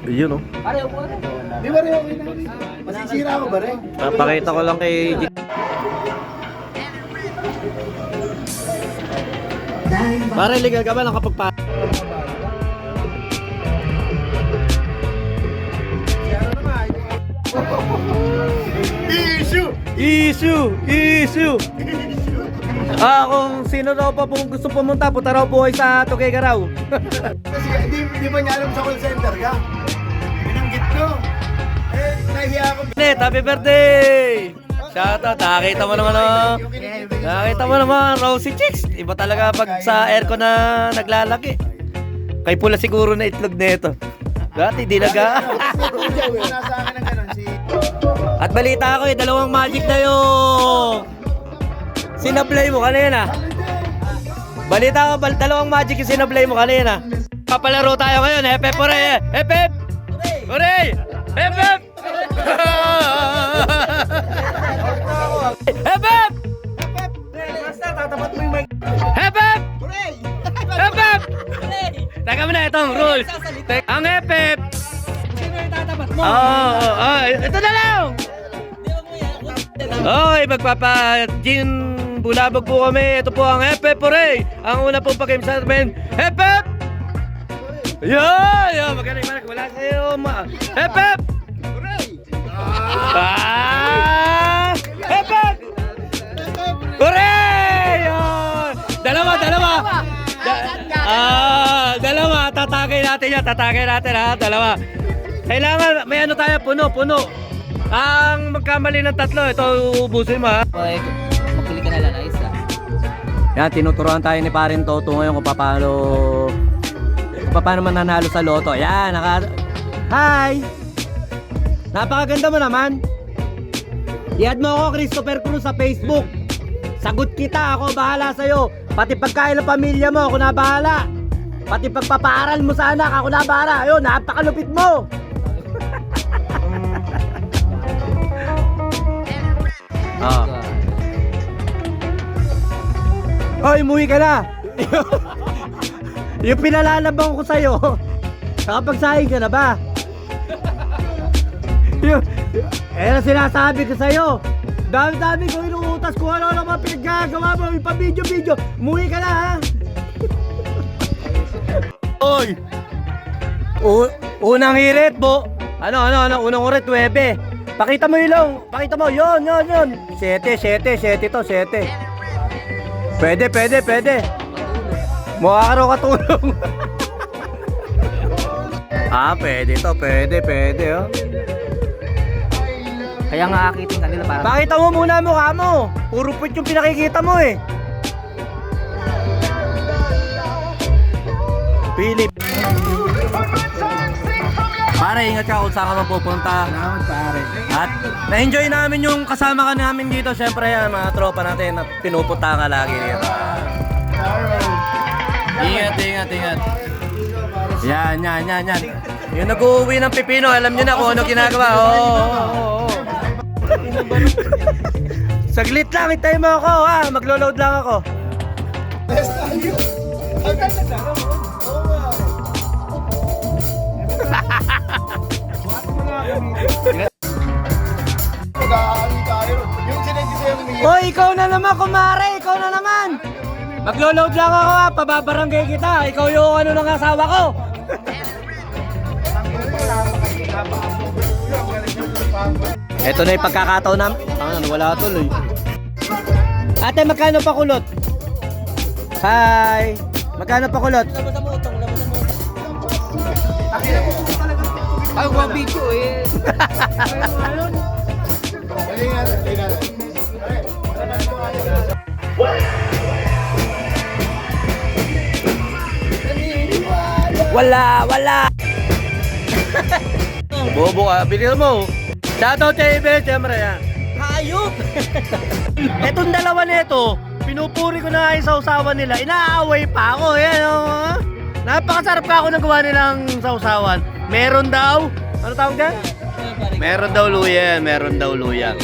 Yun, oh. Di ba rin okay na? Masisira ko ba rin? Papakita ko lang kay G. Pare, legal ka ba ng kapagpa... Issue! Kung sino daw pa pong gusto pumunta, punta raw po kayo sa Tuguegarao. Kasi di ba niya alam sa call center ka? Binanggit ko. Nahiya ako. Happy birthday! Shoutout, nakakita mo naman, oh. Nakakita mo naman, rosy chicks. Iba talaga pag sa aircon na naglalaki. Kay pula siguro na itlog nito. Dati di naga. Nasa akin ng ganun si... At balita ko, dalawang magic na yung sinablay mo kanina. Balita ko, dalawang magic yung sinablay mo kanina. Papalaro tayo ngayon, Hep Hooray! Hep Hep! Hooray! Hep Hep! Hep Hep! Hep Hep! Hep Hep! Teka muna, itong rules. Ang Hep Hep! Ito na lang! Oy, magpapa-gin bulabog po kami. Ito po ang Hep Hep Hooray! Ang una pong pag-game sa amin, Hep Hep! Yo! Magaling. Wala sa'yo. Hep Hep! Hep Hep! Hooray! Dalawa. Dalawa. Tatagay natin ha. Dalawa. Kailangan, may ano tayo, puno. Ang magkamali ng tatlo, ito ubusin mo ha. Magpili ka na lang, isa. Yan, tinuturuan tayo ni Parin Toto ngayon kung paano mananalo sa loto. Yan, Hi! Napakaganda mo naman. I-add mo ako, Christopher Cruz, sa Facebook. Sagot kita, ako bahala sa'yo. Pati pagkain ng pamilya mo, ako na bahala. Pati pagpapaaral mo sa anak, ako na bahala. Ayun, napakalupit mo. Oy, umuwi ka na. Yung pinalalabang ko sa'yo, nakapagsahin ka na ba? Na sinasabi ko sa'yo. Dami-dami ko inuutas kung ano mga pinaggagawa mo. Yung pa-video. Umuwi ka na, ha? Oy! Unang hirit, bo. Ano? Unang urit, 9. Pakita mo ilong. Pakita mo. Yon. 7 to, 7. Pwede. Mukha ka raw katulong. Pwede to, pwede, oh. Kaya nga akitin kanila para... Pakita mo muna ang mukha mo. Puro put yung pinakikita mo eh. Philip. Pare, ingat ka kung saan ka mapupunta. Salamat pare. At na-enjoy namin yung kasama ka namin dito. Siyempre yan, mga tropa natin na pinupunta ka lagi dito. Ingat. Yan. Yung nag-uwi ng pipino, alam nyo na kung ano ginagawa. Oo. Saglit lang, hintayin mo ako ha. Maglo-load lang ako. Hoy, ikaw na naman, kumare. Ikaw na naman. Maglo-load lang ako ha. Pababarangay kita. Ikaw yung ano ng asawa ko. Ito na yung pagkakataon namin. Wala tuloy. Ate, magkano pa kulot? Hi! Magkano pa kulot? Ay, huwag video eh. Wala! Bobo ka, bilisan mo. Shoutout sa Ibe, siyempre yan. Hayop! Etong dalawa nito, pinupuri ko na yung sausawan nila. Inaaway pa ako. Yan, oh. Napakasarap pa ako nagawa nilang sausawan. Meron daw, ano tawag dyan? Meron daw luya.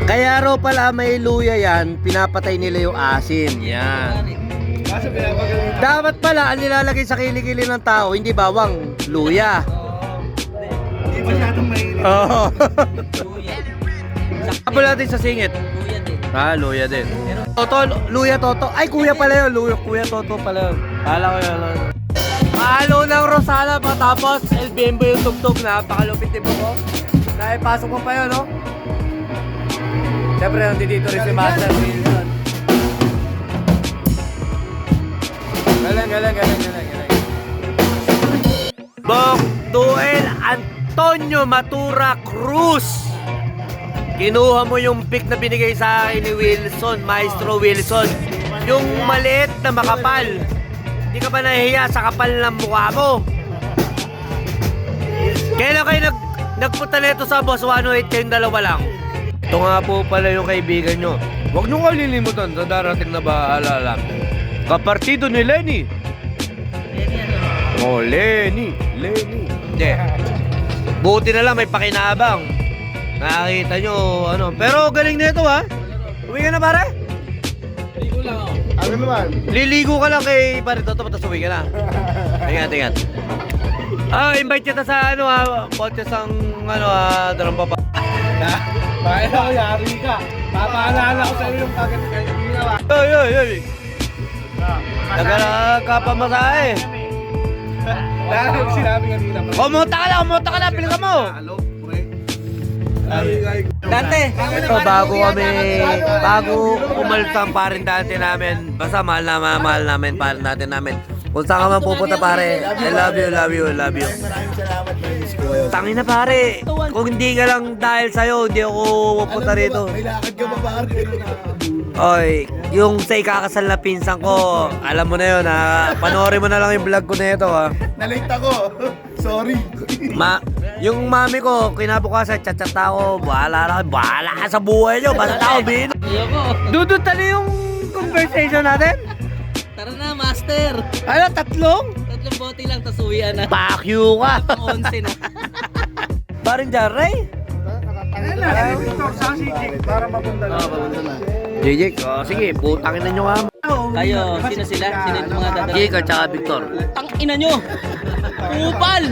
Kaya raw pala may luya yan, pinapatay nila yung asin. Yan. Dapat pala, ang nilalagay sa kilikili ng tao, hindi bawang, luya. Hindi masyadong mainit. Oo. Luya. Saka natin sa singit. Luya din. Ah, luya din. Toto, luya toto. Ay, kuya pala yun. Kuya toto pala yun. Kala ko yun. Halo ng Rosana patapos El Bimbo yung tugtog. Napakalupit ni Buko. Naipasok mo pa yun, no? Siyempre, nandito rin si Master Wilson. Galing. Bok Duel Antonio Matura Cruz. Kinuha mo yung pick na binigay sa akin ni Wilson, Maestro Wilson. Yung maliit na makapal. Hindi ka ba nahihiya sa kapal ng mukha mo? Kailan kayo nagpunta nito sa Boss 108 kayong dalawa lang? Ito nga po pala yung kaibigan nyo. Huwag nyo kalilimutan sa darating na paalala. Kapartido ni Lenny. Oh, Lenny. Hindi. Buti na lang may pakinabang. Nakakita nyo, ano. Pero galing na ito, ha? Uwi ka na, pare? Ano naman? Liligo ka lang kay pare Toto, tapos uwi ka na. Ingat. Invite kita sa, ano, ha? Podcast ang, ano, ha? Dalang papa. Bakit ako yari ka? Papaalala ko sa'yo yung kagat kanina. Oy. Nagkakapamasahe. Dahil sinabi kanina. Kumunta ka na, pilihan mo. Hello, pre. Dante! Ito, bago umalis ang parin dati namin, basta mahal namin parin natin namin. Kung saan ka man pupunta pare, I love you. Maraming salamat, Miss Kuya. Tangin na pare, kung hindi ka lang dahil sa'yo, hindi ako pupunta rito. May lakad ka ba, pare? Oy, yung sa ikakasal na pinsan ko, alam mo na yun ha, panoorin mo na lang yung vlog ko na ito ha. Nalate ako. Sorry. Yung mami ko, kinabukasan, chat-chat ako, bahala ka sa buhay nyo, basta ako bin. Ayoko. Dudutali yung conversation natin. Tara na, master. Ano, tatlong? Tatlong bote lang, tas uwian na. Fuck you ka. Pang 11 na. Parin Jarray? Ano na? Victor, saan si Jake? Para mapunta na. Papunta na. Jijik, sige, putangin na nyo nga. Kayo, sino sila? Sino yung mga dadala? Jijik at saka Victor. Tang ina nyo! Upal!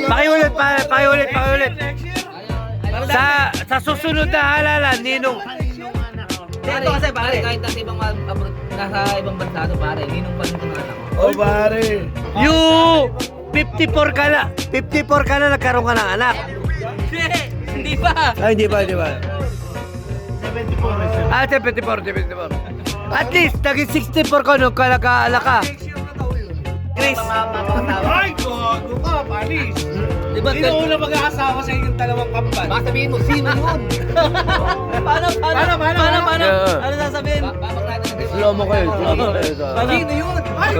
Pakiulit. Sa susunod na halalan, Ninong. Ito kasi pare, kahit nasa ibang bansa to pare, ninong pa rin ito ng anak ko. Oh, pare. You, 54 ka na, nagkaroon ka ng anak. Hindi pa! Ay, hindi ba? 74. Ah, 74. At least, naging 64 ka nung kalakaala ka. Chris. Ay, gogo ka, panis. Diba? Sino una mag-aasawa sa inyong dalawang kampan? Baka sabihin mo, sino yun? Paano? Yeah. Ano sasabihin? Babak natin. Slow mo kayo. Sino yun? Ay,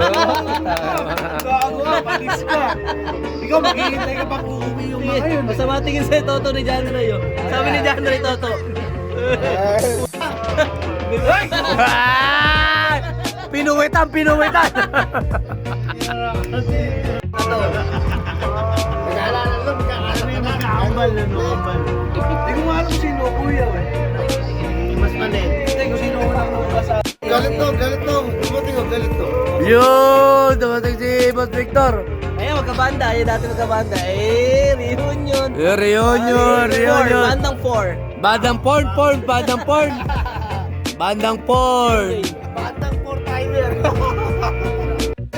gogo ka, panis ka. Ikaw, maghihintay ka pa uuwi yung mga yun. Masama tingin sa'yo, Toto ni John Ray. Sabi ni John Ray, Toto. Pinuwitan. Nag-aalala lang, magkakala yung magkakambal na noambal. Hindi ko nga alam kung sino kuya eh. Mas manet. Hindi ko sino unang nabasa. Galit to. Dumating ako, galit to. Yun, dumating si Boss Victor. Ayun, magkabanda. Ayun, dati magkabanda. Reunion. Reunion. Bandang 4. Bandang porn. Bandang 4-timer.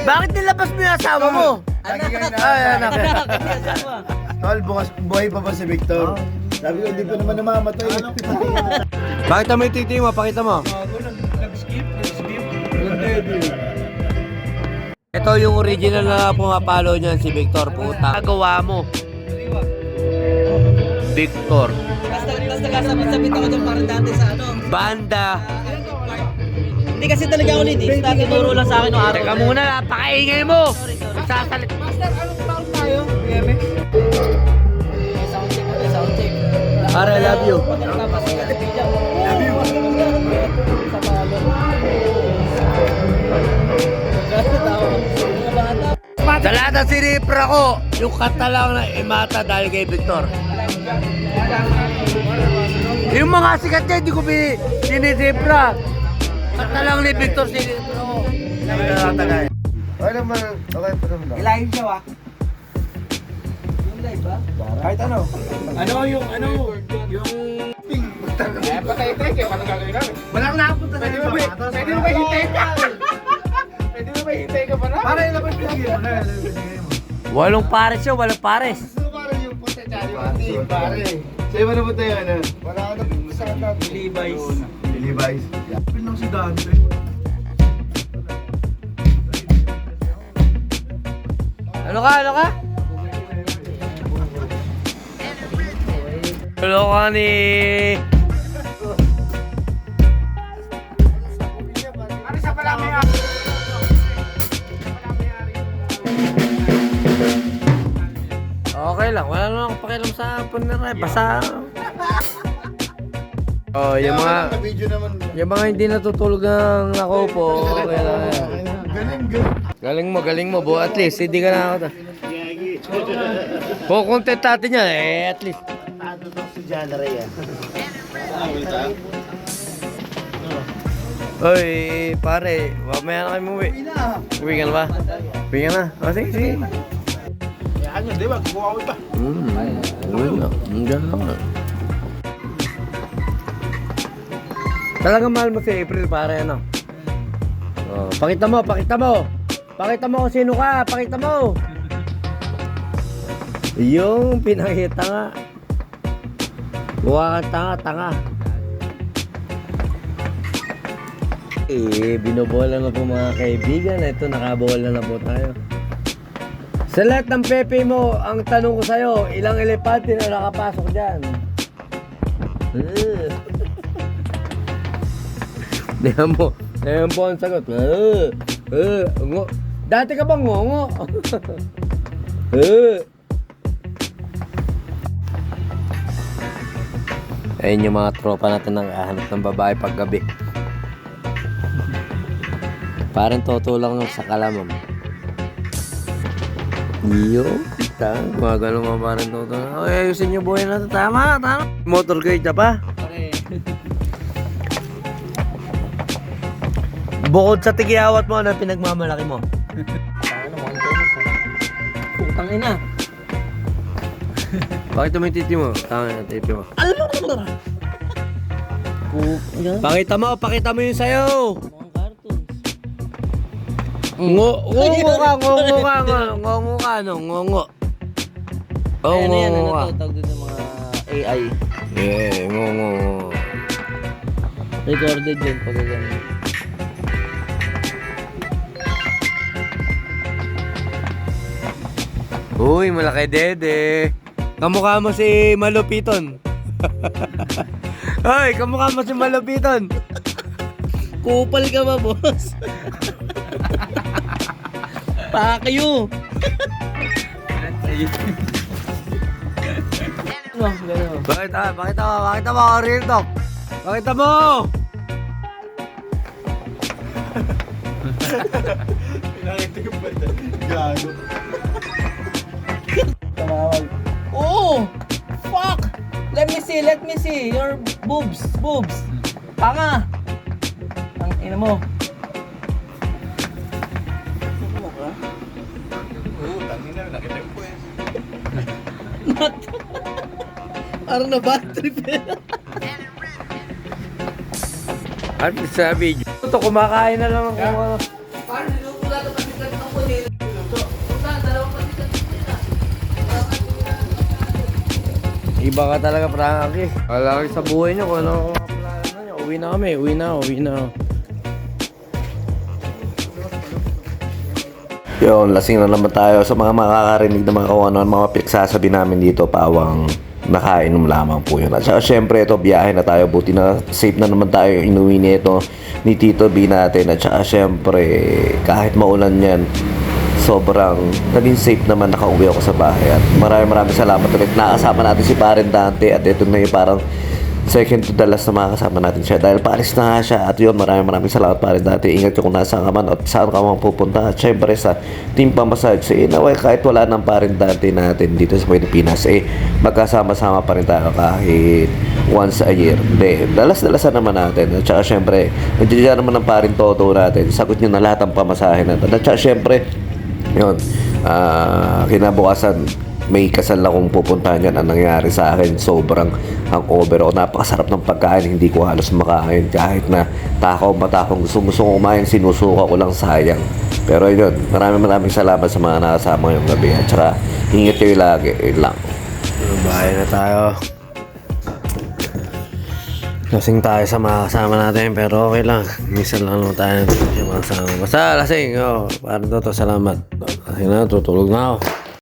Bakit nilabas mo yung asawa mo? Anak. Tol, buhay pa ba si Victor? Sabi ko, hindi pa naman namamatay. Bakit may titi mo? Pakita mo. Nag-skip. Ito yung original na pumapalo niyan si Victor. Puta. Nagawa mo. Victor. Tapos nagkasabit ako dyan parang dati sa ano. Banda. Hindi kasi talaga ako nito. Dati turo lang sa akin noong araw. Teka muna, napakaingay mo. Nagsasalit. Master, anong taon tayo? BMX? Soundcheck. Pare, I love you. Love you. Sa lahat ng sinipra ko, yung kata lang na imata dahil kay Victor. Yung mga sikat niya, hindi ko sinisipra. Sakta lang ni Victor Sige. Okay naman, okay pa naman. Ilayin siya wa. Yung live ba? Kahit ano. Patay tayo kaya paano gagawin namin? Walang nakapunta na Pwede mo ba hintayin ka? Pwede mo ba hintayin ka pa na? Para ilabas ko yun. Walong pares yun, walong pares. Gusto ko parang yung potensyal yung team, pare. Sa'yo mo na punta yun, ano? Wala ka na sa atin. Levi's. Levi's. Pinang si Dante. Ano ka? Ano ka ni... Ano siya pala may Okay lang, wala naman akong pakialam sa punira. Basta... Oh, yung mga... Video naman. Yung mga hindi natutulog ng nakaupo, okay lang yan. Galing mo, bo. At least, hindi ka na ako to. Kung content natin yan, at least. Ano to si Jana Rhea? Oy, pare, mamaya na kayo umuwi. Uwi ka na ba? Uwi ka na? O, sige. Yan yun, di ba? Kukuha ko pa. Uwi na. Diyan lang. Talagang mahal mo si April, pare, ano? Oh, pakita mo. Pakita mo kung sino ka, pakita mo. Yung pinakita nga. Mukha kang tanga. Binobola na po mga kaibigan. Ito, nakabola na po tayo. Sa lahat ng pepe mo, ang tanong ko sa'yo, ilang elepante na nakapasok dyan? Diyan mo ang sagot. Dati ka bang ngongo? Ayun yung mga tropa natin nang hahanap ng babae paggabi. Parang toto lang sa kalamam. Mga ganun mga parang toto. Ay, ayusin nyo buhay natin. Tama. Motor guide na pa. Okay. Bukod sa tigiyawat mo, ano pinagmamalaki mo? Putang ina. Bakit mo yung titi mo? Tama na titi mo. Yan. Pakita mo yung sayo. Mga cartoons. Ngongo ka, no? Ngongo. Ano yan, Ngongo ka. tawag din ng mga AI. Yeah, ngongo. Recorded yun pag ganyan. Uy, malaki dede. Kamukha mo si Malupiton. Hoy, kamukha mo si Malupiton. Kupal ka ba, boss? Pakyo. Ano, gano'n. Bakit mo, real talk. Bakit mo? Gago. Oh! Fuck! Let me see your boobs. Tanga! Ang ina mo. Parang na bad trip eh. At sa video. Ito, kumakain na lang ako. Parang nilukula na pasikat ng kunin. Dalawang pasikat Iba ka talaga, Frankie. Wala kayo sa buhay nyo kung ano ang plano nyo. Uwi na kami, uwi na. Yun, lasing na naman tayo sa mga makakarinig na mga kung ano mga pinagsasabi namin dito, pawang nakainom lamang po yun. At saka syempre ito, biyahe na tayo, buti na safe na naman tayo inuwi nito ni Tito B natin. At saka syempre kahit maulan yan, sobrang naging safe naman, nakauwi ako sa bahay. At maraming salamat ulit. Nakasama natin si Paren Dante at ito na yung parang second to the last na makakasama natin siya dahil paalis na nga siya. At yun, maraming salamat pa rin dati. Ingat ka kung nasaan ka man at saan ka man pupunta. At syempre sa team pamassage, naway kahit wala ng parin dati natin dito sa Pilipinas, magkasama-sama pa rin tayo kahit once a year. Hindi, dalas-dalasan naman natin. At saka syempre, nandiyan naman ng parin toto natin. Sagot nyo na lahat ng pamasahe natin. At saka syempre, yun, kinabukasan, may kasal akong pupuntahan yan. Ang nangyari sa akin, sobrang hangover o napakasarap ng pagkain, hindi ko halos makain kahit na matakong gusto kong kumain, sinusuka ko lang, sayang. Pero yun, maraming salamat sa mga nakasama ngayong gabi at saka ingat kayo lagi, yun lang. Bahay na tayo. Lasing tayo sa mga kasama natin pero okay lang. Minsan lang naman tayo sa mga kasama. Basta lasing, parang to, salamat. Lasing na, tutulog na ako.